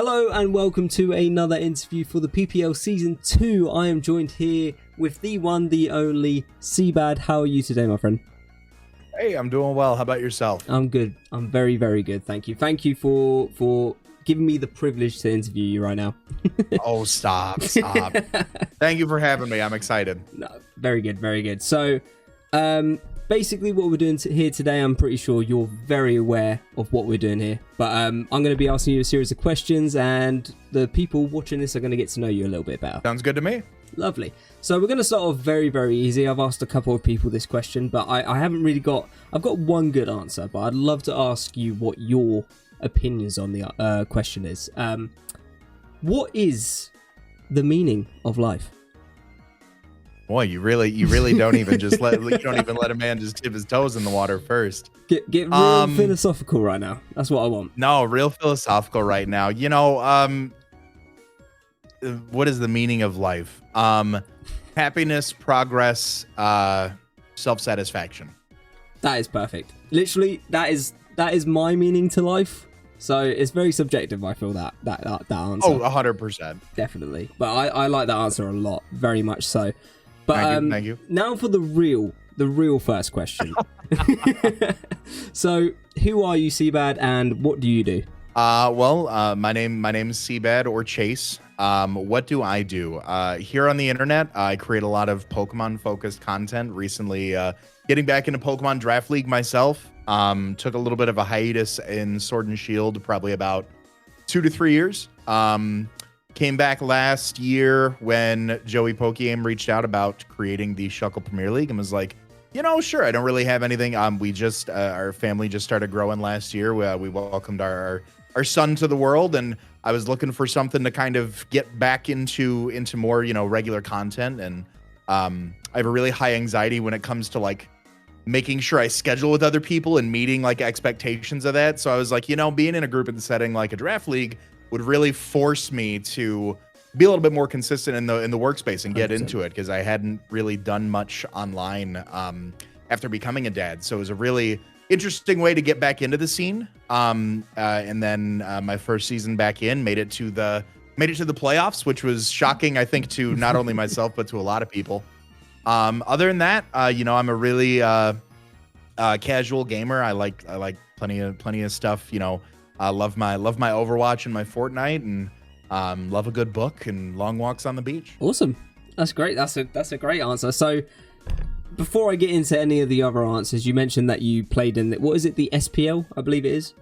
Hello and welcome to another interview for the PPL Season 2. I am joined here with the one, the only CBAD. How are you today, my friend? Hey, I'm doing well. How about yourself? I'm good. I'm very, very good. Thank you. Thank you for giving me the privilege to interview you right now. Oh, stop. Thank you for having me. I'm excited. No, very good, very good. So, basically what we're doing here today, I'm pretty sure you're very aware of what we're doing here. But I'm going to be asking you a series of questions, and the people watching this are going to get to know you a little bit better. Sounds good to me. Lovely. So we're going to start off very, very easy. I've asked a couple of people this question, but I haven't really I've got one good answer, but I'd love to ask you what your opinions on the question is. What is the meaning of life? Boy, you really don't even just let a man just dip his toes in the water first. Get real philosophical right now. That's what I want. No, real philosophical right now. You know, what is the meaning of life? Happiness, progress, self-satisfaction. That is perfect. Literally, that is my meaning to life. So it's very subjective. I feel that answer. Oh, 100%. Definitely. But I like that answer a lot, very much so. But thank you. Now for the real first question. So, who are you, CBAD, and what do you do? My name's CBAD or Chase. What do I do? Here on the internet, I create a lot of Pokemon-focused content. Recently, getting back into Pokemon Draft League myself. Took a little bit of a hiatus in Sword and Shield, probably about 2 to 3 years. Came back last year when Joey Pokeyame reached out about creating the Shuckle Premier League and was like, you know, sure, I don't really have anything. We just, our family just started growing last year. We welcomed our son to the world, and I was looking for something to kind of get back into more, you know, regular content. And I have a really high anxiety when it comes to like making sure I schedule with other people and meeting like expectations of that. So I was like, you know, being in a group and setting like a draft league would really force me to be a little bit more consistent in the workspace and get 100%. Into it, because I hadn't really done much online after becoming a dad. So it was a really interesting way to get back into the scene. And then my first season back in made it to the playoffs, which was shocking, I think, to not only myself but to a lot of people. Other than that, you know, I'm a really casual gamer. I like plenty of stuff. You know, I love my Overwatch and my Fortnite, and love a good book and long walks on the beach. Awesome. That's great. That's a great answer. So before I get into any of the other answers, you mentioned that you played in what is it, the SPL, I believe it is?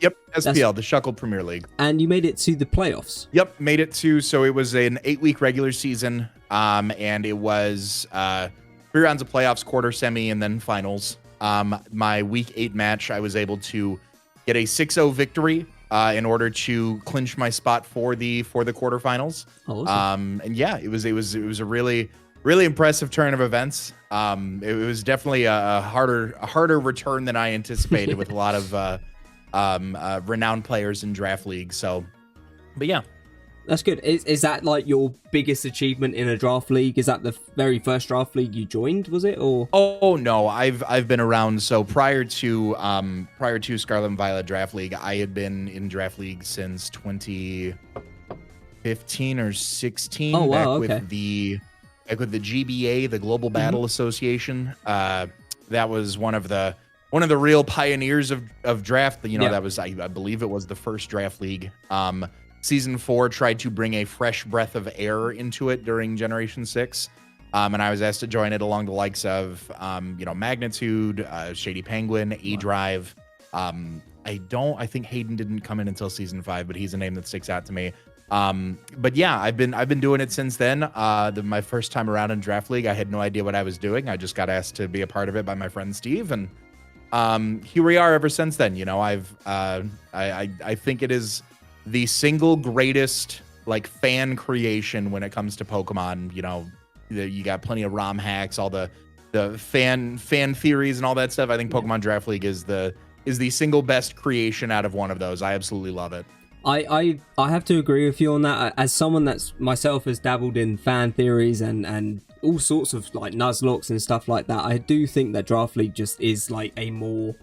Yep, SPL, the Shuckle Premier League. And you made it to the playoffs. Yep, made it to, so it was an 8-week regular season, and it was 3 rounds of playoffs, quarter, semi, and then finals. My week 8 match, I was able to get a 6-0 victory in order to clinch my spot for the quarterfinals. Oh, awesome. And yeah, it was a really impressive turn of events. It was definitely a harder return than I anticipated with a lot of renowned players in draft league. So, but yeah. That's good. Is that like your biggest achievement in a draft league? Is that the very first draft league you joined, was it? Or oh no, I've been around. So prior to Scarlet and Violet Draft League, I had been in draft league since 2015 or 16. Oh wow, with okay. the GBA, the Global Battle Association. That was one of the real pioneers of draft. You know, that was I believe it was the first draft league. Season 4 tried to bring a fresh breath of air into it during Generation 6. And I was asked to join it along the likes of, you know, Magnitude, Shady Penguin, A-Drive. I think Hayden didn't come in until Season 5, but he's a name that sticks out to me. But yeah, I've been doing it since then. My first time around in Draft League, I had no idea what I was doing. I just got asked to be a part of it by my friend Steve. And here we are ever since then. You know, I think it is the single greatest like fan creation when it comes to Pokemon. You know, you got plenty of ROM hacks, all the fan theories and all that stuff. I think Pokemon Draft League is the single best creation out of one of those. I absolutely love it. I have to agree with you on that. As someone that's myself has dabbled in fan theories and all sorts of like Nuzlocks and stuff like that, I do think that Draft League just is like a more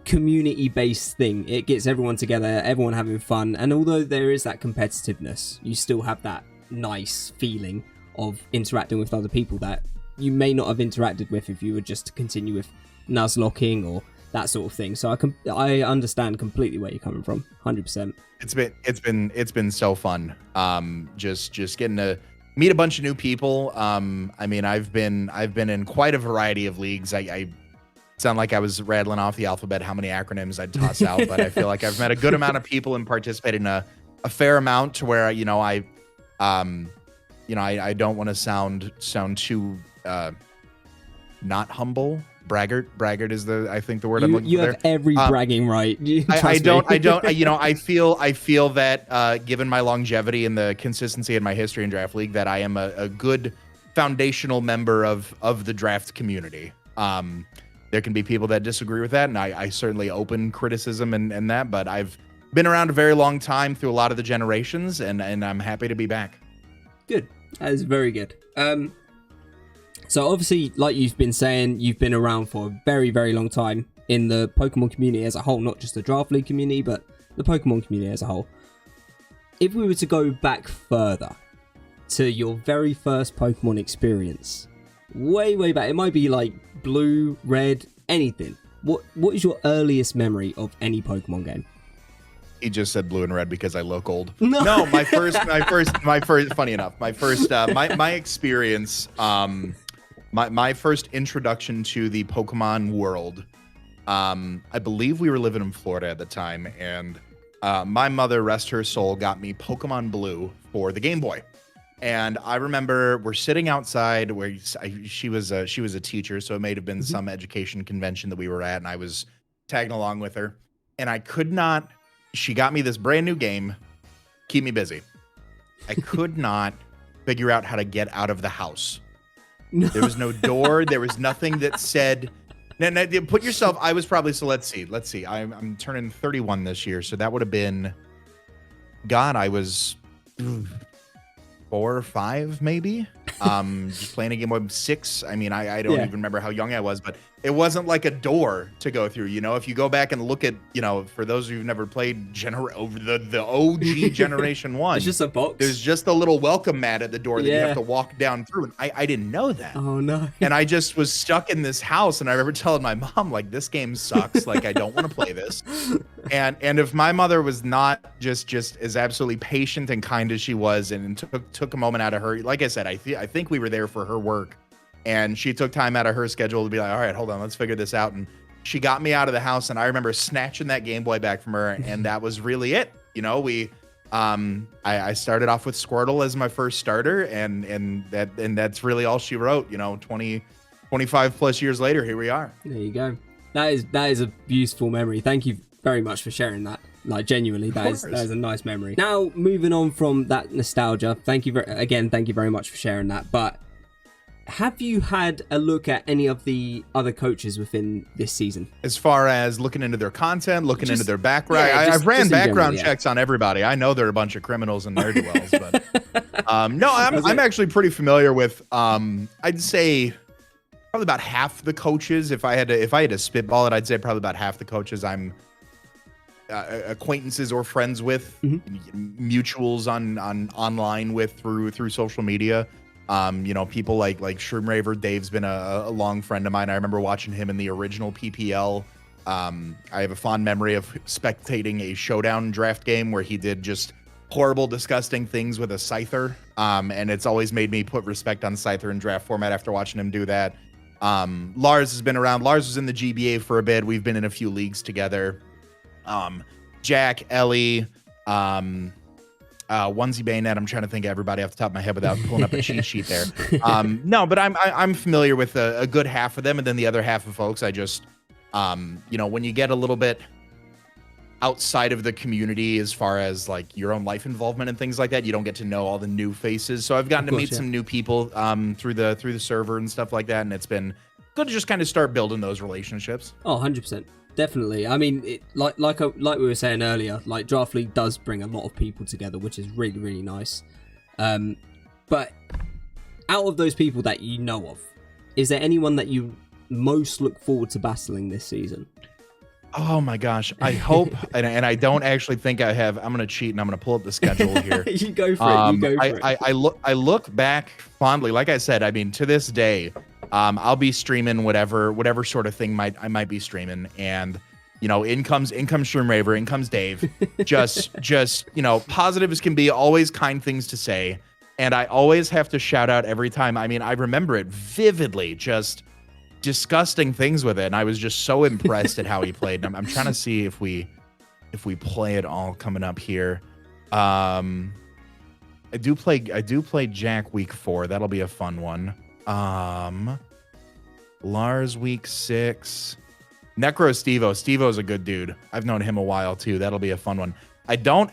community-based thing. It gets everyone together, everyone having fun, and although there is that competitiveness, you still have that nice feeling of interacting with other people that you may not have interacted with if you were just to continue with nuzlocking or that sort of thing. So I understand completely where you're coming from, 100%. It's been so fun. Just getting to meet a bunch of new people. I mean, I've been in quite a variety of leagues. I sound like I was rattling off the alphabet how many acronyms I'd toss out, but I feel like I've met a good amount of people and participated in a fair amount to where I don't want to sound too not humble. Braggart is I think the word I'm looking for. You have every bragging right. I don't I feel that given my longevity and the consistency in my history in Draft League, that I am a good foundational member of the draft community. There can be people that disagree with that, and I certainly open criticism and that, but I've been around a very long time through a lot of the generations, and I'm happy to be back. Good. That is very good. So obviously, like you've been saying, you've been around for a very, very long time in the Pokemon community as a whole, not just the Draft League community, but the Pokemon community as a whole. If we were to go back further to your very first Pokemon experience, way, way back, it might be like blue, red, anything. What is your earliest memory of any Pokemon game? He just said blue and red because I look old. No, my first, funny enough, my experience, my first introduction to the Pokemon world, I believe we were living in Florida at the time, and my mother, rest her soul, got me Pokemon Blue for the Game Boy. And I remember we're sitting outside where she was a teacher, so it may have been some education convention that we were at, and I was tagging along with her, and I could not. She got me this brand new game, keep me busy. I could not figure out how to get out of the house. No. There was no door. There was nothing that said. Now, put yourself. I was probably Let's see. I'm turning 31 this year, so that would have been. God, I was 4 or 5, maybe. Just playing a Game Boy. 6. I mean, I don't even remember how young I was, but it wasn't like a door to go through. If you go back and look at, for those who've never played the OG Generation 1, it's just a box. There's just a little welcome mat at the door that you have to walk down through. And I didn't know that. Oh, no. And I just was stuck in this house. And I remember telling my mom, like, this game sucks. Like, I don't want to play this. And if my mother was not just as absolutely patient and kind as she was, and took a moment out of her, like I said, I think we were there for her work. And she took time out of her schedule to be like, all right, hold on, let's figure this out. And she got me out of the house, and I remember snatching that Game Boy back from her, and that was really it. I started off with Squirtle as my first starter, and that's really all she wrote. 25 plus years later, here we are. There you go. That is a beautiful memory. Thank you very much for sharing that. Like, genuinely, that is a nice memory. Now, moving on from that nostalgia, thank you very much for sharing that. But have you had a look at any of the other coaches within this season? As far as looking into their content, looking into their background, I've ran background checks on everybody. I know they're a bunch of criminals and ne'er-do-wells, but no, I'm actually pretty familiar with. I'd say probably about half the coaches. If I had to spitball it, I'd say probably about half the coaches I'm acquaintances or friends with, mutuals on online with through social media. People like Shroom Raver. Dave's been a long friend of mine. I remember watching him in the original PPL. I have a fond memory of spectating a showdown draft game where he did just horrible, disgusting things with a Scyther. And it's always made me put respect on Scyther in draft format after watching him do that. Lars has been around. Lars was in the GBA for a bit. We've been in a few leagues together. Jack, Ellie, Onesie Bayonet. I'm trying to think of everybody off the top of my head without pulling up a cheat sheet there. No, but I'm familiar with a good half of them, and then the other half of folks, I just, when you get a little bit outside of the community as far as like your own life involvement and things like that, you don't get to know all the new faces. So I've gotten to meet some new people through the server and stuff like that, and it's been good to just kind of start building those relationships. Oh, 100%. Definitely. I mean, like we were saying earlier, like Draft League does bring a lot of people together, which is really, really nice. But out of those people that you know of, is there anyone that you most look forward to battling this season? Oh my gosh. I hope, and I don't actually think I have. I'm gonna cheat and I'm gonna pull up the schedule here. You go for it. You go for it. I look back fondly. Like I said, I mean, to this day, I'll be streaming whatever sort of thing I might be streaming, and you know, in comes Shroom Raver, in comes Dave, just you know, positive as can be, always kind things to say, and I always have to shout out every time. I mean, I remember it vividly, just disgusting things with it, and I was just so impressed at how he played. And I'm trying to see if we play it all coming up here. I do play Jack week 4. That'll be a fun one. Lars week 6. Necro Stevo's a good dude. I've known him a while too. That'll be a fun one. I don't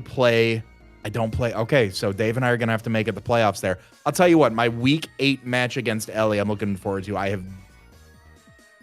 play. Okay, so Dave and I are gonna have to make it the playoffs there. I'll tell you what, my week 8 match against Ellie, I'm looking forward to.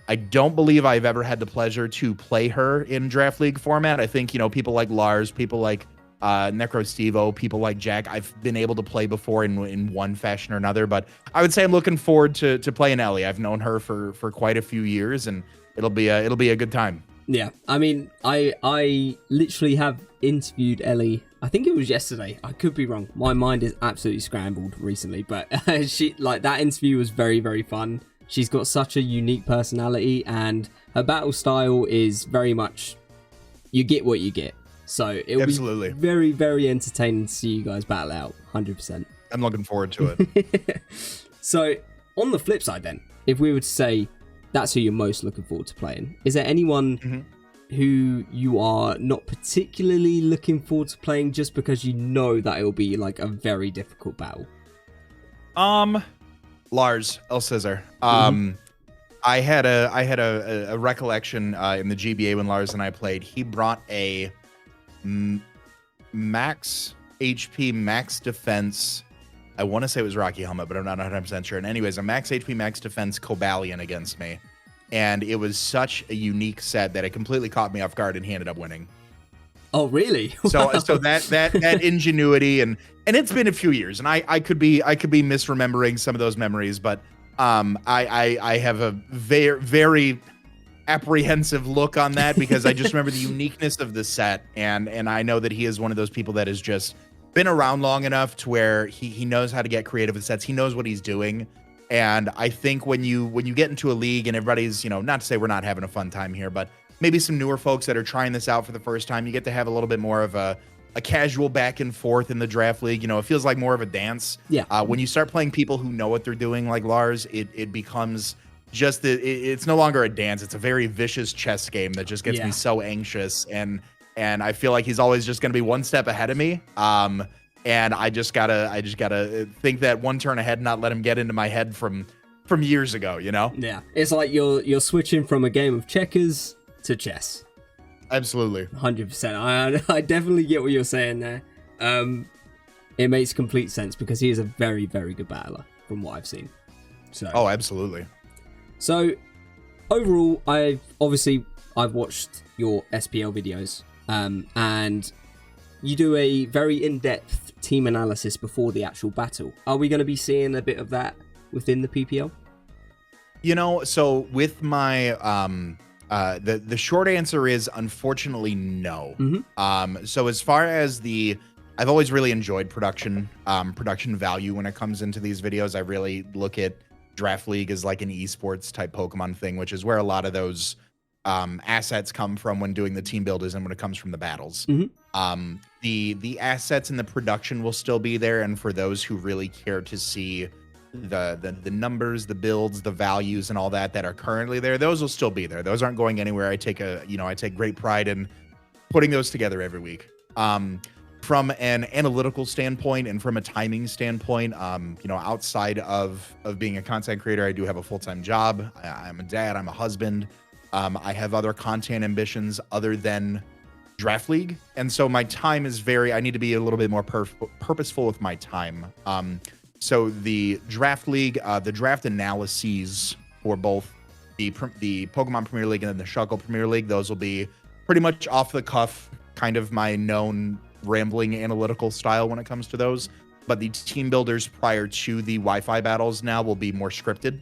I don't believe I've ever had the pleasure to play her in draft league format. I think, you know, people like Lars, people like Necro Stevo, people like Jack, I've been able to play before in one fashion or another, but I would say I'm looking forward to playing Ellie. I've known her for quite a few years, and it'll be a good time. Yeah, I mean, I literally have interviewed Ellie. I think it was yesterday. I could be wrong. My mind is absolutely scrambled recently, but she, like, that interview was very, very fun. She's got such a unique personality, and her battle style is very much, you get what you get. So it'll be very, very entertaining to see you guys battle out, 100%. I'm looking forward to it. So on the flip side then, if we were to say that's who you're most looking forward to playing, is there anyone who you are not particularly looking forward to playing just because you know that it'll be like a very difficult battle? Lars El Scissor. I had a recollection in the GBA when Lars and I played. He brought a max HP, max defense. I want to say it was Rocky Helmet, but I'm not 100% sure. And anyways, a max HP, max defense Cobalion against me. And it was such a unique set that it completely caught me off guard, and he ended up winning. Oh, really? So that ingenuity, and it's been a few years, and I could be misremembering some of those memories, but I have a very, very apprehensive look on that, because I just remember the uniqueness of the set, and I know that he is one of those people that has just been around long enough to where he knows how to get creative with sets. He knows what he's doing. And I think when you get into a league and everybody's, you know, not to say we're not having a fun time here, but maybe some newer folks that are trying this out for the first time, you get to have a little bit more of a casual back and forth in the draft league. You know, it feels like more of a dance. Yeah. When you start playing people who know what they're doing, like Lars, it becomes just it's no longer a dance. It's a very vicious chess game that just gets me so anxious, and I feel like he's always just going to be one step ahead of me. And I just gotta think that one turn ahead, and not let him get into my head from years ago, you know? Yeah. It's like you're switching from a game of checkers to chess. Absolutely. 100%. I definitely get what you're saying there. It makes complete sense, because he is a very, very good battler from what I've seen. So. Oh, absolutely. So overall, I've watched your SPL videos, and you do a very in-depth team analysis before the actual battle. Are we going to be seeing a bit of that within the PPL? You know, so with my the short answer is unfortunately no. So as far as I've always really enjoyed production value when it comes into these videos. I really look at Draft League as like an esports type Pokemon thing, which is where a lot of those assets come from when doing the team builders, and when it comes from the battles. The assets and the production will still be there, and for those who really care to see the numbers, the builds, the values, and all that are currently there, those will still be there. Those aren't going anywhere. I take great pride in putting those together every week. From an analytical standpoint and from a timing standpoint, outside of being a content creator, I do have a full-time job. I'm a dad, I'm a husband. I have other content ambitions other than Draft League. And so my time is I need to be a little bit more purposeful with my time. So the Draft League, the draft analyses for both the Pokemon Premier League and then the Shuckle Premier League, those will be pretty much off the cuff, kind of my known rambling analytical style when it comes to those. But the team builders prior to the Wi-Fi battles now will be more scripted.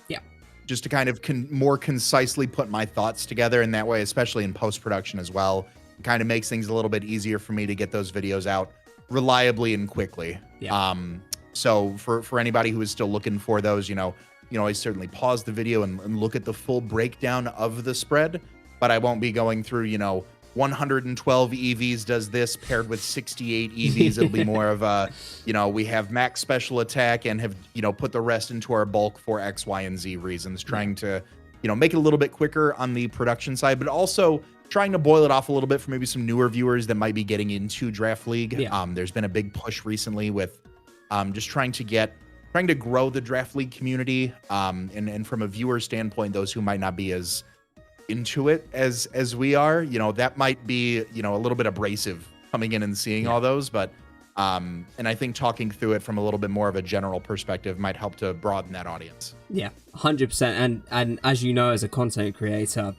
Yeah. just to kind of more concisely put my thoughts together in that way, especially in post-production as well. It kind of makes things a little bit easier for me to get those videos out reliably and quickly. Yeah. So for anybody who is still looking for those, I certainly pause the video and look at the full breakdown of the spread, but I won't be going through, 112 EVs does this paired with 68 EVs. It'll be more of a, we have max special attack and have, put the rest into our bulk for X, Y, and Z reasons, trying to, make it a little bit quicker on the production side, but also trying to boil it off a little bit for maybe some newer viewers that might be getting into Draft League. Yeah. There's been a big push recently with just trying to grow the Draft League community. And from a viewer standpoint, those who might not be as into it as we are, that might be, a little bit abrasive coming in and seeing all those, but and I think talking through it from a little bit more of a general perspective might help to broaden that audience. Yeah, 100%. And as you know, as a content creator,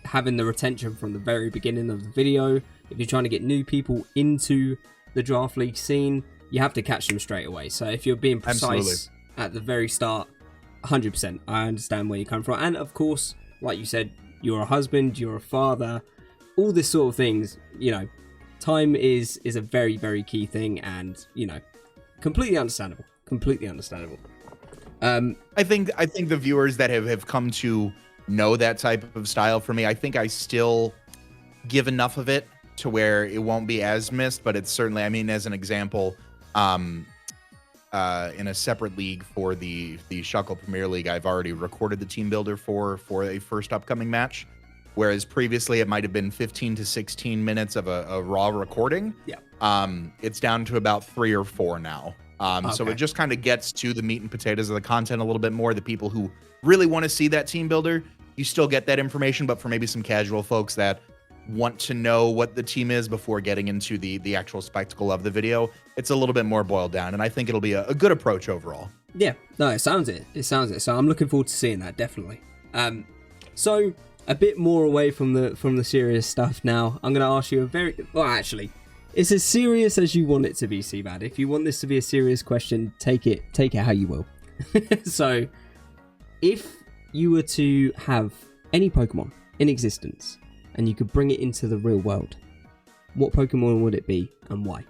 having the retention from the very beginning of the video, if you're trying to get new people into the Draft League scene, you have to catch them straight away. So if you're being precise at the very start, 100%, I understand where you come from. And of course, like you said, you're a husband, you're a father, all this sort of things, time is a very, very key thing, and, completely understandable. I think the viewers that have come to know that type of style for me, I think I still give enough of it to where it won't be as missed, but it's certainly, as an example, in a separate league for the Shuckle Premier League, I've already recorded the team builder for a first upcoming match, whereas previously it might have been 15 to 16 minutes of a raw recording. Yeah. It's down to about 3 or 4 now. So it just kind of gets to the meat and potatoes of the content a little bit more. The people who really want to see that team builder, you still get that information, but for maybe some casual folks that want to know what the team is before getting into the actual spectacle of the video, it's a little bit more boiled down, and I think it'll be a good approach overall. Yeah, no, it sounds it. So I'm looking forward to seeing that, definitely. So a bit more away from the serious stuff now. I'm going to ask you actually, it's as serious as you want it to be, CBAD. If you want this to be a serious question, take it how you will. So, if you were to have any Pokemon in existence and you could bring it into the real world, what Pokemon would it be and why?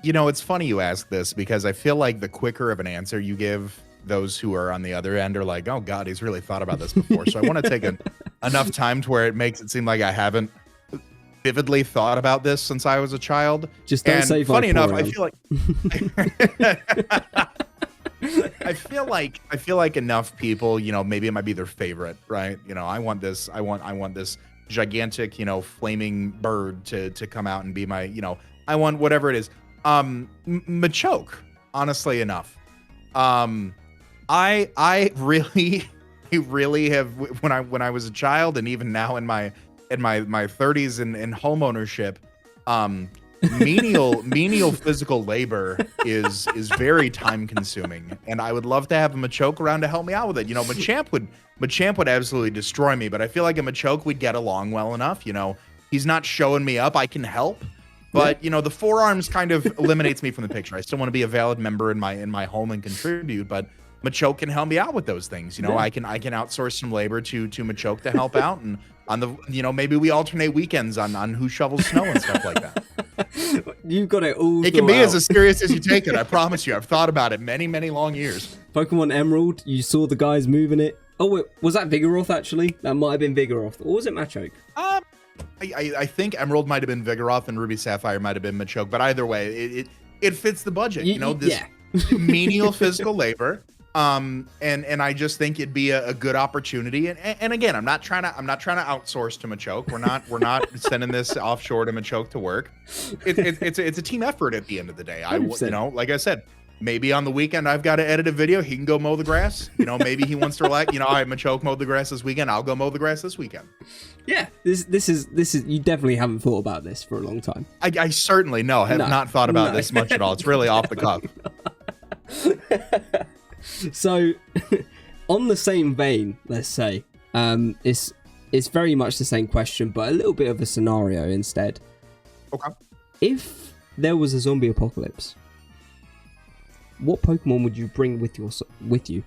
It's funny you ask this, because I feel like the quicker of an answer you give, those who are on the other end are like, oh God, he's really thought about this before. So I want to take enough time to where it makes it seem like I haven't vividly thought about this since I was a child. Just don't say funny enough, I feel like I feel like enough people, maybe it might be their favorite, right? I want this gigantic, flaming bird to come out and be my, I want whatever it is. Machoke, honestly enough. I really have, when I was a child, and even now in my 30s in home ownership, menial physical labor is very time consuming, and I would love to have a Machoke around to help me out with it. Machamp would absolutely destroy me, but I feel like a Machoke we'd get along well enough. He's not showing me up, I can help, but the forearms kind of eliminates me from the picture. I still want to be a valid member in my home and contribute, but Machoke can help me out with those things. I can outsource some labor to Machoke to help out, and on the maybe we alternate weekends on who shovels snow and stuff like that. You've got it all. It can be as serious as you take it. I promise you. I've thought about it many long years. Pokemon Emerald, you saw the guys moving it. Oh, wait, was that Vigoroth actually? That might have been Vigoroth, or was it Machoke? I think Emerald might have been Vigoroth and Ruby Sapphire might have been Machoke, but either way, it fits the budget. This menial physical labor. And I just think it'd be a good opportunity. And again, I'm not trying to outsource to Machoke. We're not sending this offshore to Machoke to work. It's a team effort at the end of the day. Like I said, maybe on the weekend I've got to edit a video. He can go mow the grass. Maybe he wants to all right, Machoke mowed the grass this weekend. I'll go mow the grass this weekend. Yeah, this is you definitely haven't thought about this for a long time. I certainly have not thought about this much at all. It's really off the cuff. So, on the same vein, let's say, it's very much the same question, but a little bit of a scenario instead. Okay. If there was a zombie apocalypse, what Pokemon would you bring with you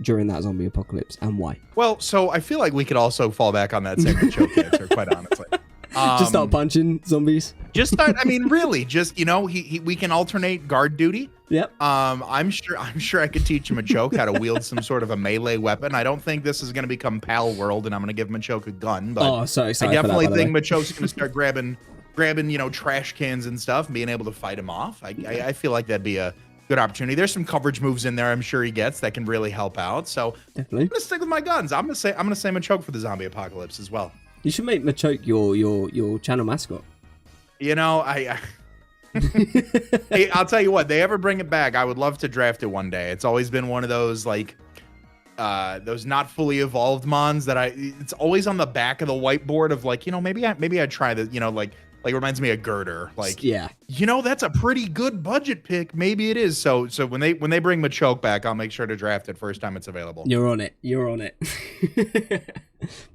during that zombie apocalypse, and why? Well, so I feel like we could also fall back on that same choke answer, quite honestly. Just start punching zombies. Just start. I mean, really, just we can alternate guard duty. Yep. I'm sure I could teach Machoke how to wield some sort of a melee weapon. I don't think this is going to become Pal World, and I'm going to give Machoke a gun. But so excited! I definitely think Machoke's going to start grabbing trash cans and stuff and being able to fight him off. I feel like that'd be a good opportunity. There's some coverage moves in there I'm sure he gets that can really help out. So definitely, I'm gonna stick with my guns. I'm gonna say Machoke for the zombie apocalypse as well. You should make Machoke your channel mascot. Hey, I'll tell you what, they ever bring it back, I would love to draft it one day. It's always been one of those those not fully evolved mons that it's always on the back of the whiteboard of maybe I'd try this, like it reminds me of Girder. Yeah. That's a pretty good budget pick. Maybe it is. So when they bring Machoke back, I'll make sure to draft it first time it's available. You're on it.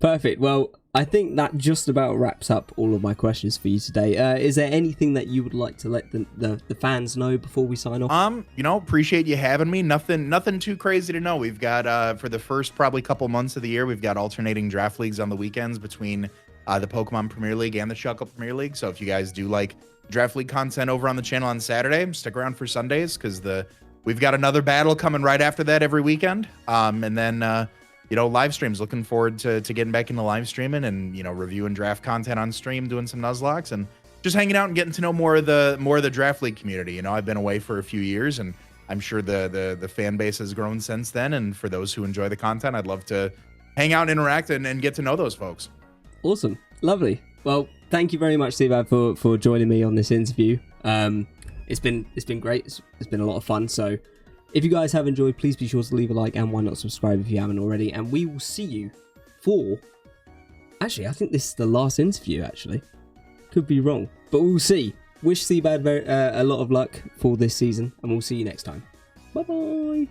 Perfect. Well, I think that just about wraps up all of my questions for you today. Is there anything that you would like to let the fans know before we sign off? Appreciate you having me. Nothing too crazy to know. We've got for the first probably couple months of the year, we've got alternating draft leagues on the weekends between the Pokemon Premier League and the Shuckle Premier League. So if you guys do like draft league content over on the channel on Saturday, stick around for Sundays because we've got another battle coming right after that every weekend. And then live streams. Looking forward to getting back into live streaming and reviewing draft content on stream, doing some Nuzlocks, and just hanging out and getting to know more of the draft league community. I've been away for a few years, and I'm sure the fan base has grown since then. And for those who enjoy the content, I'd love to hang out and interact and get to know those folks. Awesome. Lovely. Well, thank you very much, CBAD, for joining me on this interview. It's been great. It's been a lot of fun. So if you guys have enjoyed, please be sure to leave a like, and why not subscribe if you haven't already. And we will see you for... Actually, I think this is the last interview, actually. Could be wrong, but we'll see. Wish CBAD a lot of luck for this season, and we'll see you next time. Bye-bye.